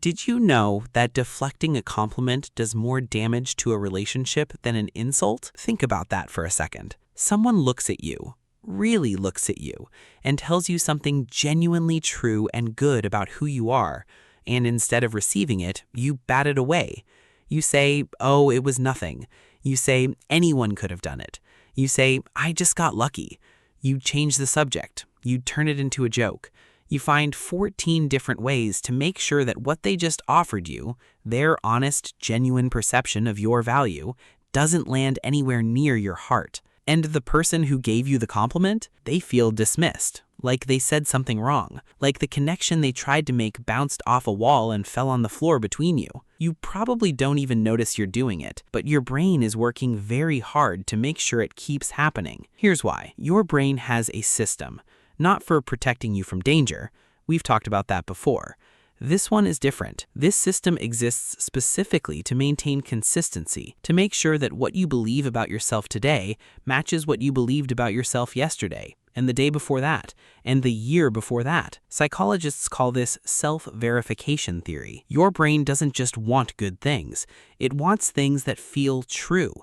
Did you know that deflecting a compliment does more damage to a relationship than an insult? Think about that for a second. Someone looks at you, really looks at you, and tells you something genuinely true and good about who you are, and instead of receiving it, you bat it away. You say, "Oh, it was nothing." You say, "Anyone could have done it." You say, "I just got lucky." You change the subject. You turn it into a joke. You find 14 different ways to make sure that what they just offered you, their honest, genuine perception of your value, doesn't land anywhere near your heart. And the person who gave you the compliment, they feel dismissed, like they said something wrong, like the connection they tried to make bounced off a wall and fell on the floor between you. You probably don't even notice you're doing it, but your brain is working very hard to make sure it keeps happening. Here's why. Your brain has a system, not for protecting you from danger. We've talked about that before. This one is different. This system exists specifically to maintain consistency, to make sure that what you believe about yourself today matches what you believed about yourself yesterday, and the day before that, and the year before that. Psychologists call this self-verification theory. Your brain doesn't just want good things. It wants things that feel true.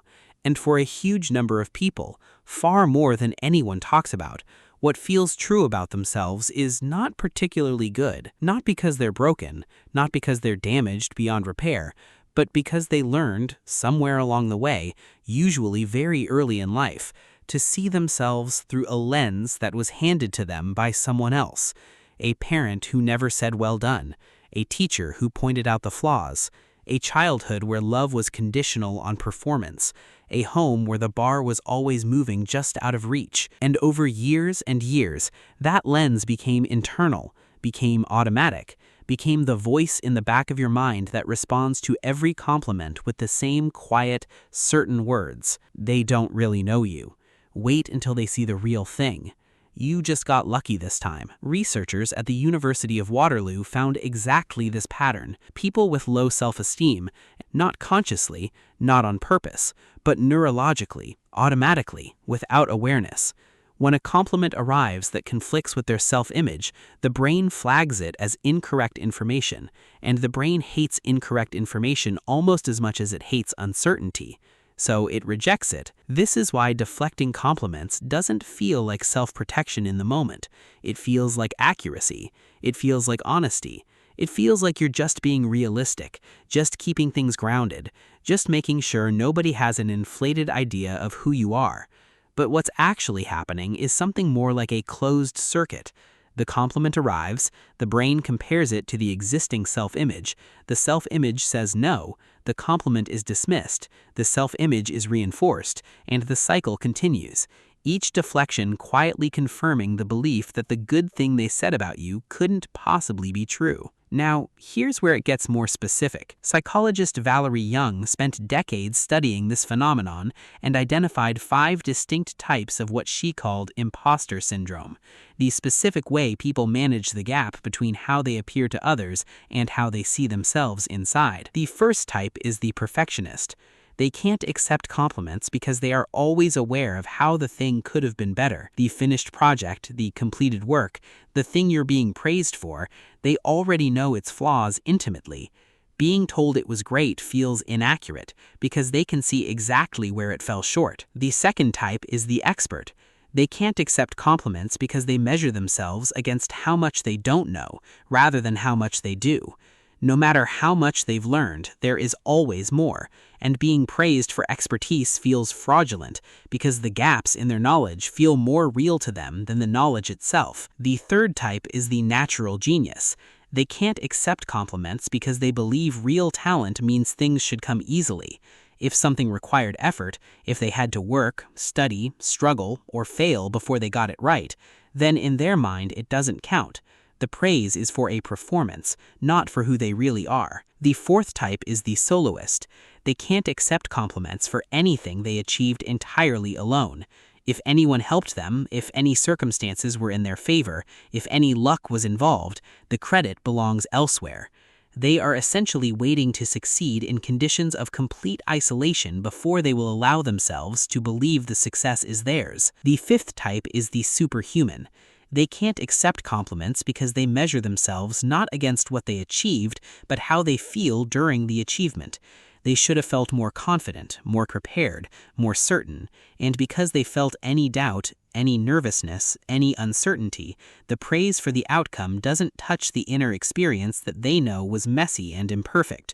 And for a huge number of people, far more than anyone talks about, what feels true about themselves is not particularly good, not because they're broken, not because they're damaged beyond repair, but because they learned, somewhere along the way, usually very early in life, to see themselves through a lens that was handed to them by someone else. A parent who never said well done, a teacher who pointed out the flaws, a childhood where love was conditional on performance, a home where the bar was always moving just out of reach. And over years and years, that lens became internal, became automatic, became the voice in the back of your mind that responds to every compliment with the same quiet, certain words. They don't really know you. Wait until they see the real thing. You just got lucky this time. Researchers at the University of Waterloo found exactly this pattern. People with low self-esteem, not consciously, not on purpose, but neurologically, automatically, without awareness. When a compliment arrives that conflicts with their self-image, the brain flags it as incorrect information, and the brain hates incorrect information almost as much as it hates uncertainty. So it rejects it. This is why deflecting compliments doesn't feel like self-protection in the moment. It feels like accuracy. It feels like honesty. It feels like you're just being realistic, just keeping things grounded, just making sure nobody has an inflated idea of who you are. But what's actually happening is something more like a closed circuit. The compliment arrives, the brain compares it to the existing self-image, the self-image says no, the compliment is dismissed, the self-image is reinforced, and the cycle continues, each deflection quietly confirming the belief that the good thing they said about you couldn't possibly be true. Now, here's where it gets more specific. Psychologist Valerie Young spent decades studying this phenomenon and identified 5 distinct types of what she called impostor syndrome, the specific way people manage the gap between how they appear to others and how they see themselves inside. The first type is the perfectionist. They can't accept compliments because they are always aware of how the thing could have been better. The finished project, the completed work, the thing you're being praised for, they already know its flaws intimately. Being told it was great feels inaccurate because they can see exactly where it fell short. The second type is the expert. They can't accept compliments because they measure themselves against how much they don't know rather than how much they do. No matter how much they've learned, there is always more, and being praised for expertise feels fraudulent because the gaps in their knowledge feel more real to them than the knowledge itself. The third type is the natural genius. They can't accept compliments because they believe real talent means things should come easily. If something required effort, if they had to work, study, struggle, or fail before they got it right, then in their mind it doesn't count. The praise is for a performance, not for who they really are. The fourth type is the soloist. They can't accept compliments for anything they achieved entirely alone. If anyone helped them, if any circumstances were in their favor, if any luck was involved, the credit belongs elsewhere. They are essentially waiting to succeed in conditions of complete isolation before they will allow themselves to believe the success is theirs. The fifth type is the superhuman. They can't accept compliments because they measure themselves not against what they achieved, but how they feel during the achievement. They should have felt more confident, more prepared, more certain, and because they felt any doubt, any nervousness, any uncertainty, the praise for the outcome doesn't touch the inner experience that they know was messy and imperfect.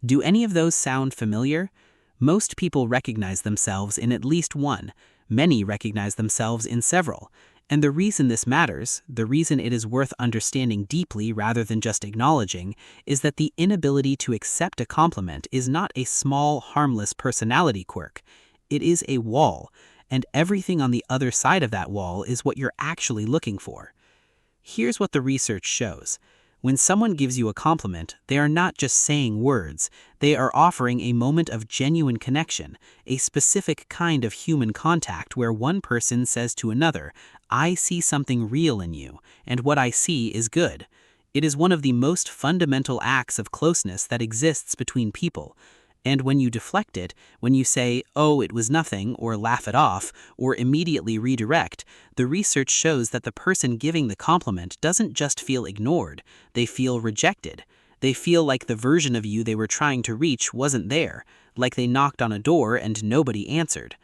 Do any of those sound familiar? Most people recognize themselves in at least one. Many recognize themselves in several. And the reason this matters, the reason it is worth understanding deeply rather than just acknowledging, is that the inability to accept a compliment is not a small, harmless personality quirk. It is a wall, and everything on the other side of that wall is what you're actually looking for. Here's what the research shows. When someone gives you a compliment, they are not just saying words, they are offering a moment of genuine connection, a specific kind of human contact where one person says to another, "I see something real in you, and what I see is good." It is one of the most fundamental acts of closeness that exists between people. And when you deflect it, when you say, "Oh, it was nothing," or laugh it off, or immediately redirect, the research shows that the person giving the compliment doesn't just feel ignored, they feel rejected. They feel like the version of you they were trying to reach wasn't there, like they knocked on a door and nobody answered.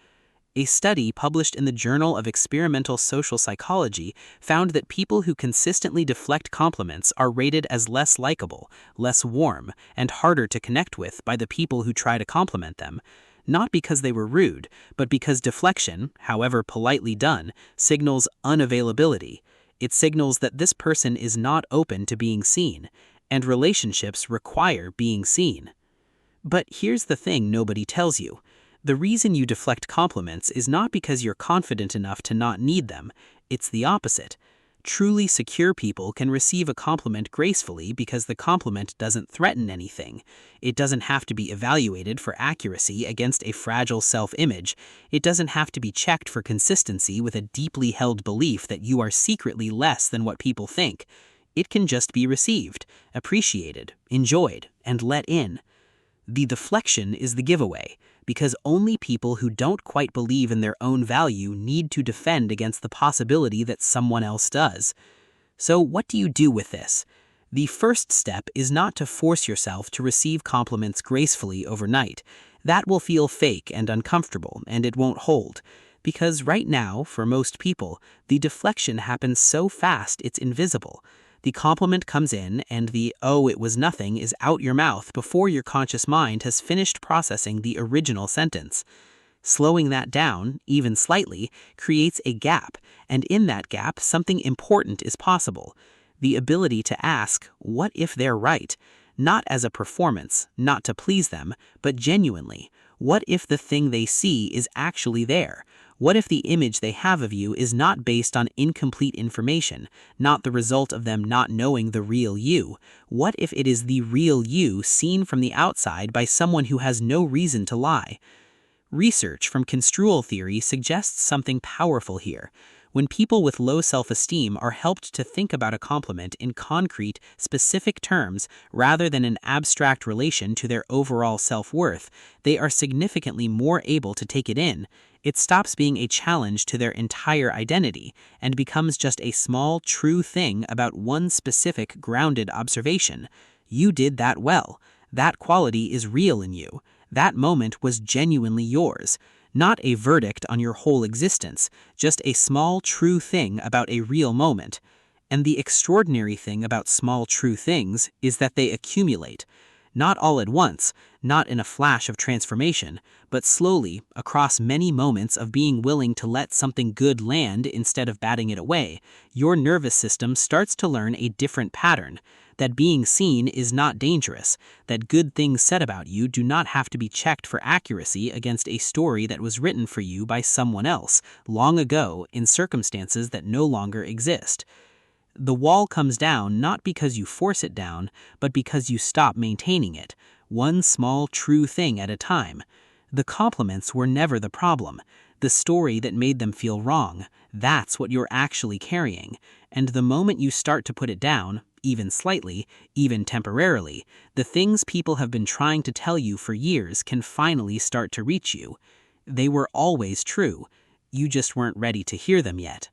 A study published in the Journal of Experimental Social Psychology found that people who consistently deflect compliments are rated as less likable, less warm, and harder to connect with by the people who try to compliment them, not because they were rude, but because deflection, however politely done, signals unavailability. It signals that this person is not open to being seen, and relationships require being seen. But here's the thing nobody tells you. The reason you deflect compliments is not because you're confident enough to not need them, it's the opposite. Truly secure people can receive a compliment gracefully because the compliment doesn't threaten anything. It doesn't have to be evaluated for accuracy against a fragile self-image. It doesn't have to be checked for consistency with a deeply held belief that you are secretly less than what people think. It can just be received, appreciated, enjoyed, and let in. The deflection is the giveaway, because only people who don't quite believe in their own value need to defend against the possibility that someone else does. So what do you do with this? The first step is not to force yourself to receive compliments gracefully overnight. That will feel fake and uncomfortable, and it won't hold. Because right now, for most people, the deflection happens so fast it's invisible. The compliment comes in, and the "oh, it was nothing" is out your mouth before your conscious mind has finished processing the original sentence. Slowing that down, even slightly, creates a gap, and in that gap, something important is possible. The ability to ask, what if they're right? Not as a performance, not to please them, but genuinely. What if the thing they see is actually there? What if the image they have of you is not based on incomplete information, not the result of them not knowing the real you? What if it is the real you seen from the outside by someone who has no reason to lie? Research from Construal theory suggests something powerful here. When people with low self-esteem are helped to think about a compliment in concrete, specific terms rather than an abstract relation to their overall self-worth, they are significantly more able to take it in. It stops being a challenge to their entire identity and becomes just a small, true thing about one specific, grounded observation. You did that well. That quality is real in you. That moment was genuinely yours. Not a verdict on your whole existence, just a small, true thing about a real moment. And the extraordinary thing about small, true things is that they accumulate. Not all at once, not in a flash of transformation, but slowly, across many moments of being willing to let something good land instead of batting it away, your nervous system starts to learn a different pattern. That being seen is not dangerous, that good things said about you do not have to be checked for accuracy against a story that was written for you by someone else, long ago, in circumstances that no longer exist. The wall comes down not because you force it down, but because you stop maintaining it, one small true thing at a time. The compliments were never the problem. The story that made them feel wrong, that's what you're actually carrying. And the moment you start to put it down, even slightly, even temporarily, the things people have been trying to tell you for years can finally start to reach you. They were always true. You just weren't ready to hear them yet.